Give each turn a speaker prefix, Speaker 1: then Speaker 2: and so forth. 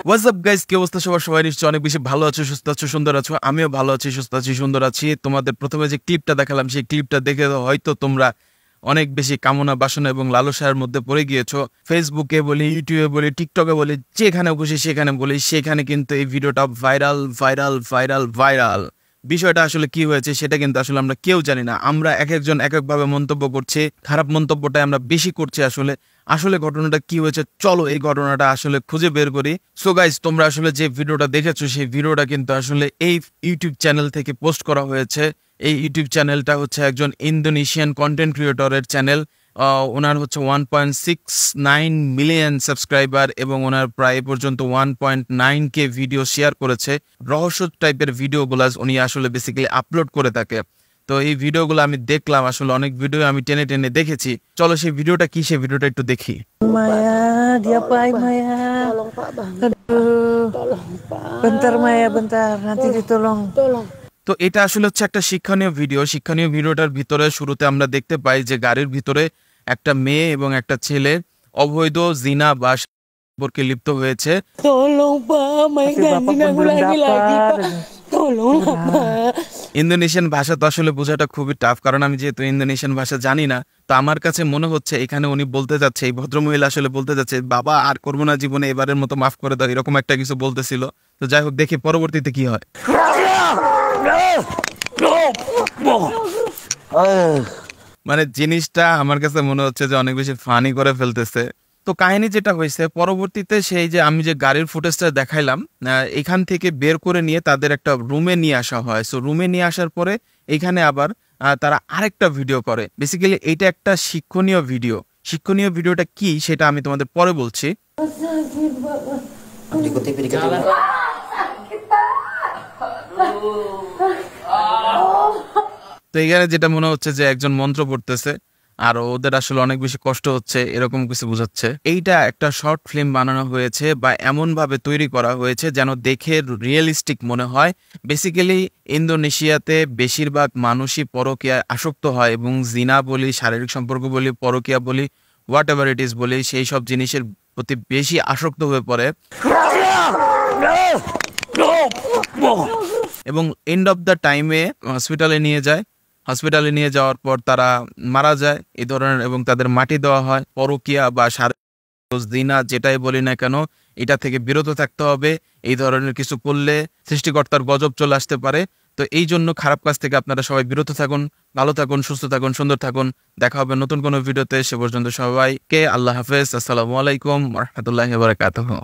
Speaker 1: What's up guys, কি অবস্থা সবার? সবাই নিশ্চয়ই অনেক বেশি ভালো আছো, সুস্থ আছো, সুন্দর আছো। আমিও ভালো আছি, সুস্থ আছি, সুন্দর আছি। তোমাদের প্রথমে যে ক্লিপটা দেখালাম, সেই ক্লিপটা দেখে হয়তো তোমরা অনেক বেশি কামনা বাসনা এবং লালসার মধ্যে পড়ে গিয়েছো। ফেসবুকে বলি, ইউটিউবে বলি, টিকটকে বলি, যেখানে খুশি সেখানে বলি, সেখানে কিন্তু এই ভিডিওটা ভাইরাল ভাইরাল ভাইরাল ভাইরাল। বিষয়টা আসলে কি হয়েছে সেটা কিন্তু আসলে আমরা কেউ জানি না। আমরা এক একজন এক একভাবে মন্তব্য করছি, খারাপ মন্তব্যটা আমরা বেশি করছি। আসলে ঘটনাটা কি হয়েছে, চলো এই ঘটনাটা আসলে খুঁজে বের করি। সো গাইস, তোমরা আসলে যে ভিডিওটা দেখেছো সেই ভিডিওটা কিন্তু আসলে এই ইউটিউব চ্যানেল থেকে পোস্ট করা হয়েছে। এই ইউটিউব চ্যানেলটা হচ্ছে একজন ইন্দোনেশিয়ান কন্টেন্ট ক্রিয়েটরের চ্যানেল। ওনার হচ্ছে 1.69 মিলিয়ন সাবস্ক্রাইবার এবং ওনার প্রায় পর্যন্ত 1.9K ভিডিও শেয়ার করেছে। রহস্য টাইপের ভিডিওগুলো উনি আসলে বেসিক্যালি আপলোড করে থাকে। তো এই ভিডিওগুলো আমি দেখলাম, আসলে অনেক ভিডিও আমি টেনে টেনে দেখেছি। চলো সেই ভিডিওটা কি, সেই ভিডিওটা একটু দেখি।
Speaker 2: Maya, diapain Maya?
Speaker 3: Tolong Pak Bang.
Speaker 2: Aduh.
Speaker 3: Tolong Pak.
Speaker 2: Bentar Maya, bentar. Nanti ditolong.
Speaker 3: Tolong.
Speaker 1: তো এটা আসলে হচ্ছে একটা শিক্ষণীয় ভিডিও। শিক্ষণীয় ভিডিওটার ভিতরে শুরুতে আমরা দেখতে পাই যে গাড়ির ভিতরে একটা মেয়ে এবং একটা ছেলে অবৈধ জিনা বা সম্পর্কে লিপ্ত হয়েছে।
Speaker 3: Tolong Pak, Maya
Speaker 2: Tapi
Speaker 3: ganti
Speaker 2: Bapak pun
Speaker 3: aku
Speaker 2: belum
Speaker 3: lagi
Speaker 2: dapat.
Speaker 3: Pak. Tolong Pak.
Speaker 1: Indonesian ভাষা তো আসলে বোঝাটা খুবই টাফ, কারণ আমি যেহেতু ইন্দোনেশিয়ান ভাষা জানি না। তো আমার কাছে মনে হচ্ছে এখানে উনি বলতে যাচ্ছে, এই ভদ্রমহিলা আসলে বলতে যাচ্ছে, বাবা আর করবো না জীবনে, এবারের মতো মাফ করে দাও, এরকম একটা কিছু বলতেছিল। তো যাই হোক, দেখি পরবর্তীতে কি হয়। মানে জিনিসটা আমার কাছে মনে হচ্ছে যে অনেক বেশি ফানি করে ফেলতেছে। তো কাহিনী যেটা হয়েছে, পরবর্তীতে সেই যে আমি যে গাড়ির ফুটেজটা দেখাইলাম, এখান থেকে বের করে নিয়ে তাদের একটা রুমে নিয়ে আসা হয়। সো রুমে নিয়ে আসার পরে এখানে আবার তারা আরেকটা ভিডিও করে। বেসিক্যালি এইটা একটা শিক্ষণীয় ভিডিও। শিক্ষণীয় ভিডিওটা কি সেটা আমি তোমাদের পরে বলছি। তো এখানে যেটা মনে হচ্ছে যে একজন মন্ত্র পড়তেছে আর ওদের আসলে অনেক বেশি কষ্ট হচ্ছে, এরকম কিছু বোঝাচ্ছে। এইটা একটা শর্ট ফিল্ম বানানো হয়েছে বা এমন ভাবে তৈরি করা হয়েছে যেন দেখে রিয়েলিস্টিক মনে হয়। বেসিক্যালি ইন্দোনেশিয়াতে বেশিরভাগ মানুষই পরকীয়ায় আসক্ত হয় এবং জিনা বলি, শারীরিক সম্পর্ক বলি, পরকীয়া বলি, হোয়াট এভার ইট ইজ বলি, সেই সব জিনিসের প্রতি বেশি আসক্ত হয়ে পড়ে এবং এন্ড অফ দ্য টাইমে হসপিটালে নিয়ে যায়। হসপিটালে নিয়ে যাওয়ার পর তারা মারা যায় এই ধরনের, এবং তাদের মাটি দেওয়া হয়। পরকীয়া বা জিনা যেটাই বলি না কেন, এটা থেকে বিরত থাকতে হবে। এই ধরনের কিছু করলে সৃষ্টিকর্তার গজব চলে আসতে পারে। তো এই জন্য খারাপ কাজ থেকে আপনারা সবাই বিরত থাকুন। ভালো থাকুন, সুস্থ থাকুন, সুন্দর থাকুন। দেখা হবে নতুন কোনো ভিডিওতে। সে পর্যন্ত সবাইকে আল্লাহ হাফেজ। আসসালামু আলাইকুম ওয়া রাহমাতুল্লাহি ওয়া বারাকাতুহু।